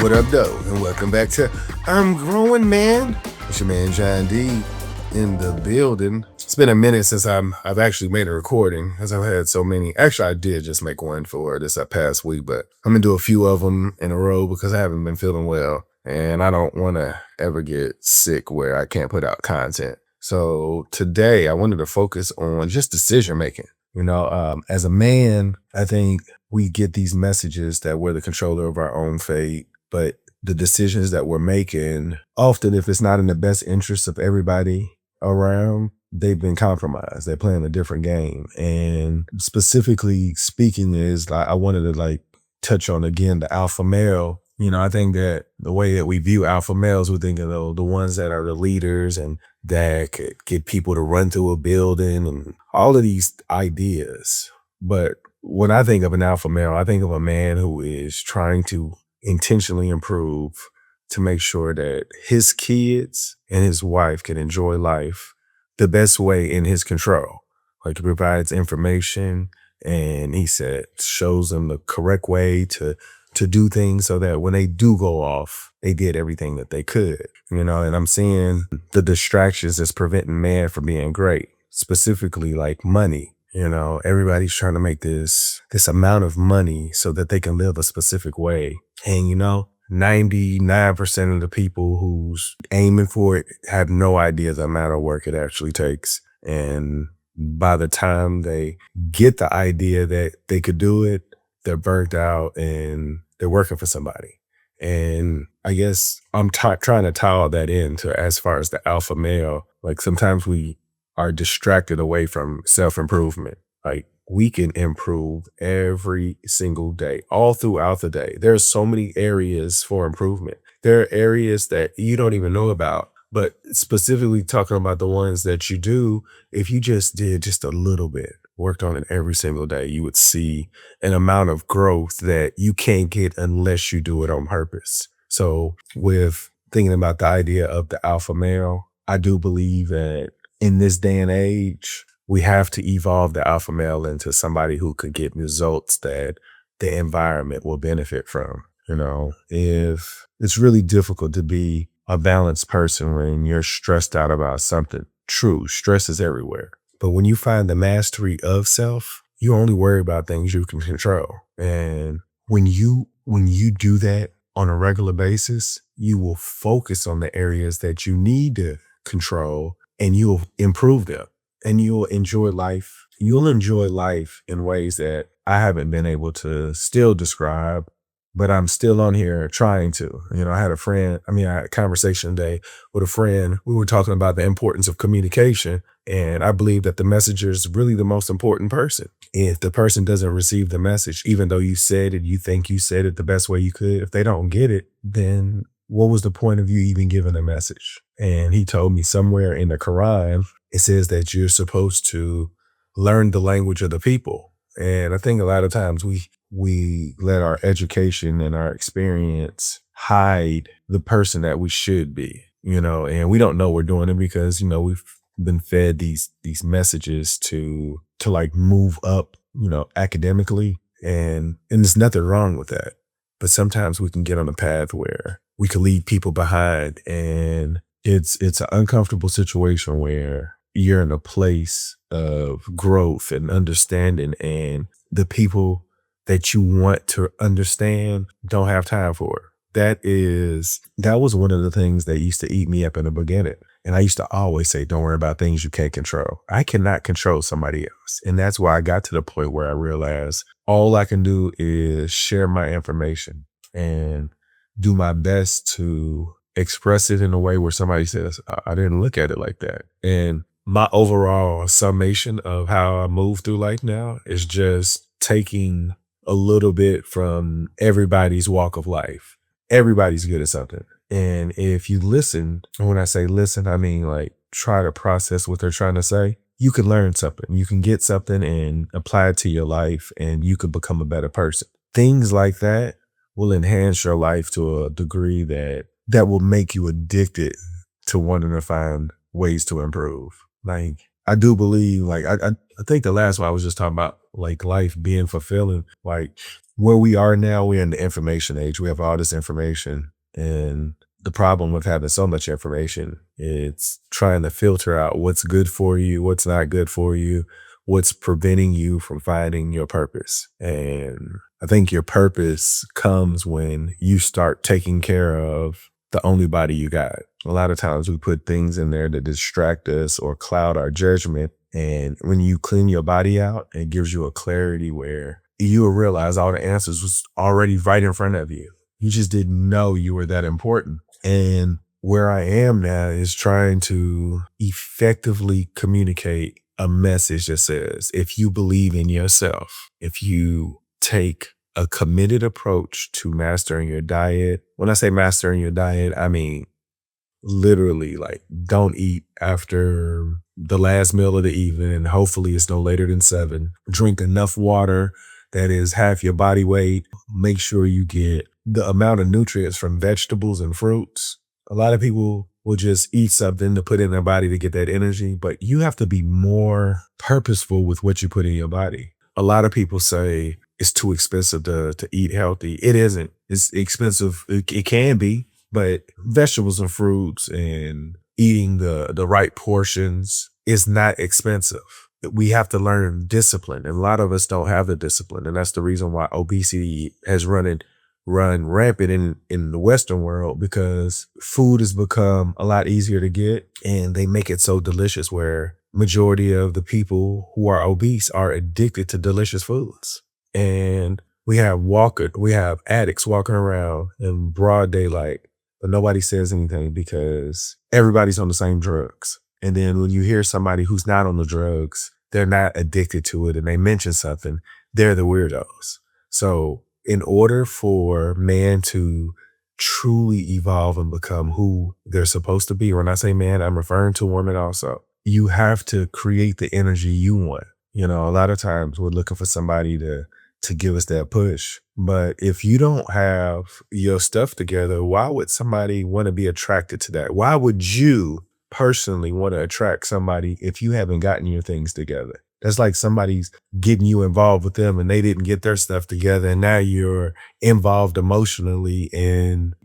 What up, though? And welcome back to I'm Growing Man. It's your man John D in the building. It's been a minute since I've actually made a recording, as I've had so many. Actually, I did just make one for this past week, but I'm gonna do a few of them in a row because I haven't been feeling well, and I don't want to ever get sick where I can't put out content. So today, I wanted to focus on just decision making. As a man, I think we get these messages that we're the controller of our own fate, but the decisions that we're making, often if it's not in the best interest of everybody around, they've been compromised. They're playing a different game. And specifically speaking is, I wanted to touch on again the alpha male. I think that the way that we view alpha males, we think of the ones that are the leaders and that could get people to run through a building and all of these ideas. But when I think of an alpha male, I think of a man who is trying to intentionally improve to make sure that his kids and his wife can enjoy life the best way in his control. Like, he provides information and he said shows them the correct way to do things so that when they do go off, they did everything that they could, and I'm seeing the distractions that's preventing man from being great, specifically like money. Everybody's trying to make this amount of money so that they can live a specific way. And 99% of the people who's aiming for it have no idea the amount of work it actually takes. And by the time they get the idea that they could do it, they're burnt out and they're working for somebody. And I guess I'm trying to tie all that into as far as the alpha male. Like, sometimes we are distracted away from self-improvement. Like, we can improve every single day, all throughout the day. There's so many areas for improvement. There are areas that you don't even know about, but specifically talking about the ones that you do, if you just did just a little bit, worked on it every single day, you would see an amount of growth that you can't get unless you do it on purpose. So with thinking about the idea of the alpha male, I do believe that in this day and age, we have to evolve the alpha male into somebody who could get results that the environment will benefit from. If it's really difficult to be a balanced person when you're stressed out about something. True, stress is everywhere. But when you find the mastery of self, you only worry about things you can control. And when you do that on a regular basis, you will focus on the areas that you need to control and you'll improve them. And you'll enjoy life. You'll enjoy life in ways that I haven't been able to still describe, but I'm still on here trying to. I had a conversation today with a friend. We were talking about the importance of communication. And I believe that the messenger is really the most important person. If the person doesn't receive the message, even though you said it, you think you said it the best way you could, if they don't get it, then what was the point of you even giving a message? And he told me somewhere in the Quran, it says that you're supposed to learn the language of the people. And I think a lot of times we let our education and our experience hide the person that we should be, and we don't know we're doing it because, we've been fed these messages to move up, academically. And there's nothing wrong with that. But sometimes we can get on a path where we can leave people behind, and it's an uncomfortable situation where you're in a place of growth and understanding, and the people that you want to understand don't have time for it. That was one of the things that used to eat me up in the beginning. And I used to always say, don't worry about things you can't control. I cannot control somebody else. And that's why I got to the point where I realized all I can do is share my information and do my best to express it in a way where somebody says, I didn't look at it like that. And my overall summation of how I move through life now is just taking a little bit from everybody's walk of life. Everybody's good at something. And if you listen, and when I say listen, I mean try to process what they're trying to say, you can learn something. You can get something and apply it to your life, and you could become a better person. Things like that will enhance your life to a degree that will make you addicted to wanting to find ways to improve. I do believe, like, I think the last one I was just talking about, like, life being fulfilling. Like, where we are now, we're in the information age. We have all this information, and the problem with having so much information, it's trying to filter out what's good for you, what's not good for you, what's preventing you from finding your purpose. And I think your purpose comes when you start taking care of the only body you got. A lot of times we put things in there that distract us or cloud our judgment. And when you clean your body out, it gives you a clarity where you will realize all the answers was already right in front of you. You just didn't know you were that important. And where I am now is trying to effectively communicate a message that says, if you believe in yourself, if you take a committed approach to mastering your diet. When I say mastering your diet, I mean literally, like, don't eat after the last meal of the evening, and hopefully it's no later than 7. Drink enough water that is half your body weight. Make sure you get the amount of nutrients from vegetables and fruits. A lot of people will just eat something to put in their body to get that energy, but you have to be more purposeful with what you put in your body. A lot of people say it's too expensive to eat healthy. It isn't. It's expensive. It can be, but vegetables and fruits and eating the right portions is not expensive. We have to learn discipline, and a lot of us don't have the discipline, and that's the reason why obesity has run rampant in the Western world, because food has become a lot easier to get, and they make it so delicious where majority of the people who are obese are addicted to delicious foods. And we have addicts walking around in broad daylight, but nobody says anything because everybody's on the same drugs. And then when you hear somebody who's not on the drugs, they're not addicted to it, and they mention something, they're the weirdos. So in order for man to truly evolve and become who they're supposed to be, when I say man, I'm referring to women also, you have to create the energy you want. You know, a lot of times we're looking for somebody to give us that push. But if you don't have your stuff together, why would somebody want to be attracted to that? Why would you personally want to attract somebody if you haven't gotten your things together? That's like somebody's getting you involved with them and they didn't get their stuff together, and now you're involved emotionally, and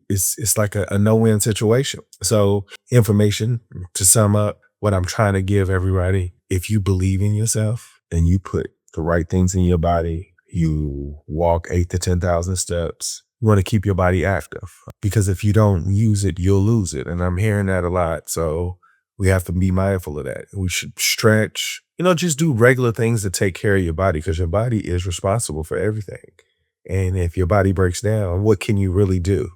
it's like a no-win situation. So information, to sum up what I'm trying to give everybody: if you believe in yourself and you put the right things in your body, you walk 8 to 10,000 steps, you want to keep your body active, because if you don't use it, you'll lose it. And I'm hearing that a lot. So we have to be mindful of that. We should stretch, just do regular things to take care of your body, because your body is responsible for everything. And if your body breaks down, what can you really do?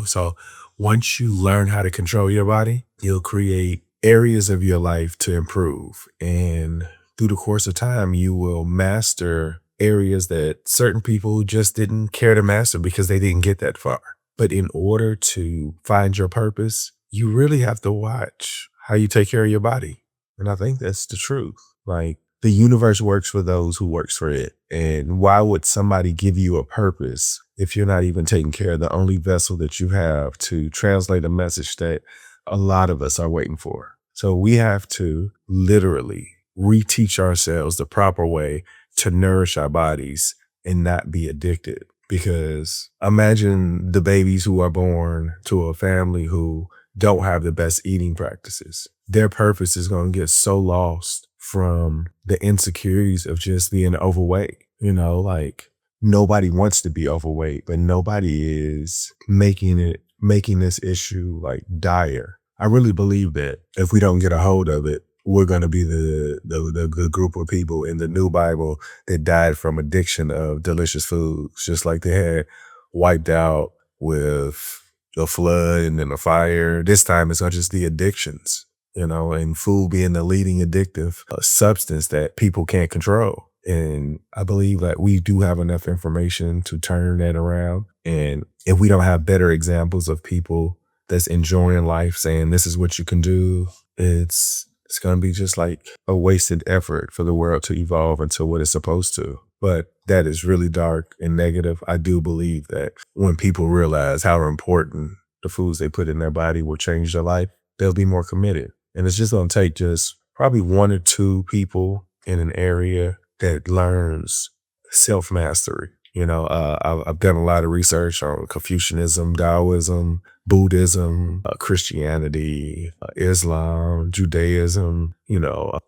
So once you learn how to control your body, you'll create areas of your life to improve. And through the course of time, you will master areas that certain people just didn't care to master because they didn't get that far. But in order to find your purpose, you really have to watch how you take care of your body. And I think that's the truth. Like, the universe works for those who works for it. And why would somebody give you a purpose if you're not even taking care of the only vessel that you have to translate a message that a lot of us are waiting for? So we have to literally reteach ourselves the proper way to nourish our bodies and not be addicted. Because imagine the babies who are born to a family who don't have the best eating practices. Their purpose is going to get so lost from the insecurities of just being overweight. Like, nobody wants to be overweight, but nobody is making this issue like dire. I really believe that if we don't get a hold of it, we're going to be the good group of people in the new Bible that died from addiction of delicious foods, just like they had wiped out with the flood and then the fire. This time it's not just the addictions, and food being the leading addictive substance that people can't control. And I believe that we do have enough information to turn that around. And if we don't have better examples of people that's enjoying life, saying this is what you can do, it's going to be just like a wasted effort for the world to evolve into what it's supposed to. But that is really dark and negative. I do believe that when people realize how important the foods they put in their body will change their life, they'll be more committed. And it's just going to take just probably one or two people in an area that learns self-mastery. I've done a lot of research on Confucianism, Taoism, Buddhism, Christianity, Islam, Judaism,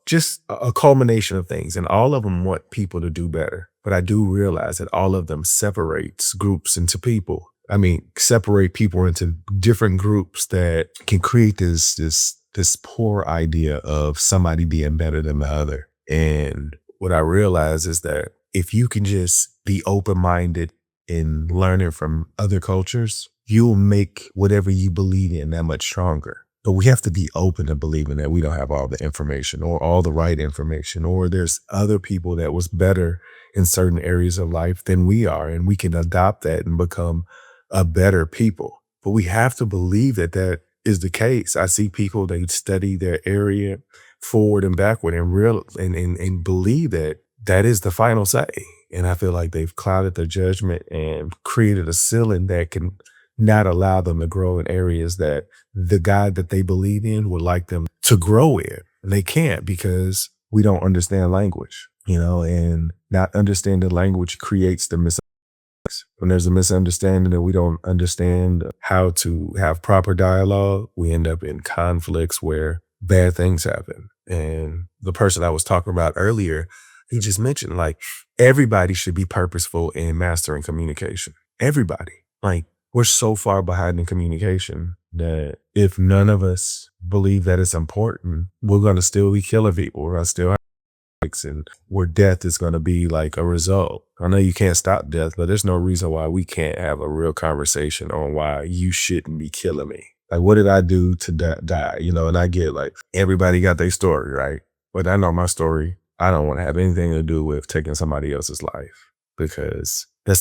just a culmination of things. And all of them want people to do better. But I do realize that all of them separates groups into people. I mean, separate people into different groups that can create this poor idea of somebody being better than the other. And what I realize is that if you can just be open-minded in learning from other cultures, you'll make whatever you believe in that much stronger. But we have to be open to believing that we don't have all the information or all the right information, or there's other people that was better in certain areas of life than we are, and we can adopt that and become a better people. But we have to believe that that is the case. I see people, they study their area forward and backward and believe that that is the final say. And I feel like they've clouded their judgment and created a ceiling that can not allow them to grow in areas that the God that they believe in would like them to grow in. And they can't because we don't understand language, and not understanding language creates the misunderstanding. When there's a misunderstanding that we don't understand how to have proper dialogue, we end up in conflicts where bad things happen. And the person I was talking about earlier, he just mentioned like everybody should be purposeful in mastering communication. Everybody. Like we're so far behind in communication that if none of us believe that it's important, we're going to still be killing people. We're going to still have and where death is going to be like a result. I know you can't stop death, but there's no reason why we can't have a real conversation on why you shouldn't be killing me. Like, what did I do to die? And I get like, everybody got their story, right? But I know my story. I don't want to have anything to do with taking somebody else's life because I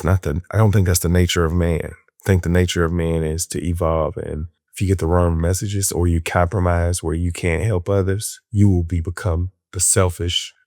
don't think that's the nature of man. I think the nature of man is to evolve. And if you get the wrong messages or you compromise where you can't help others, you will become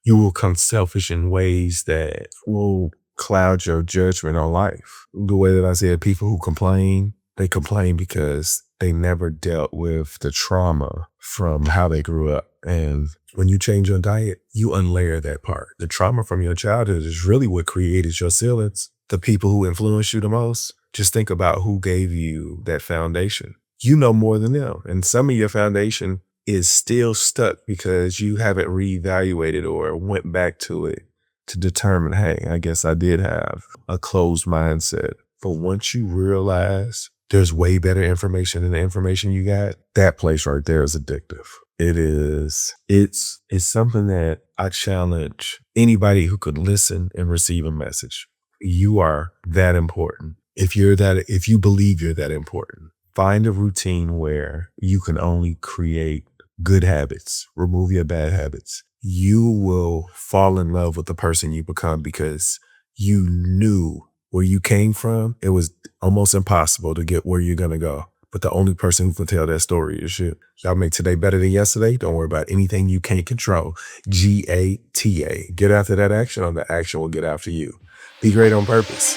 you will become selfish in ways that will cloud your judgment on life. The way that I said, people who complain, they complain because they never dealt with the trauma from how they grew up. And when you change your diet, you unlayer that part. The trauma from your childhood is really what created your ceilings. The people who influenced you the most, just think about who gave you that foundation. You know more than them. And some of your foundation is still stuck because you haven't reevaluated or went back to it to determine, hey, I guess I did have a closed mindset. But once you realize there's way better information than the information you got, that place right there is addictive. It's something that I challenge anybody who could listen and receive a message. You are that important. If you believe you're that important, find a routine where you can only create good habits, remove your bad habits. You will fall in love with the person you become because you knew where you came from. It was almost impossible to get where you're going to go. But the only person who can tell that story is you. Y'all make today better than yesterday. Don't worry about anything you can't control. GATA. Get after that action or the action will get after you. Be great on purpose.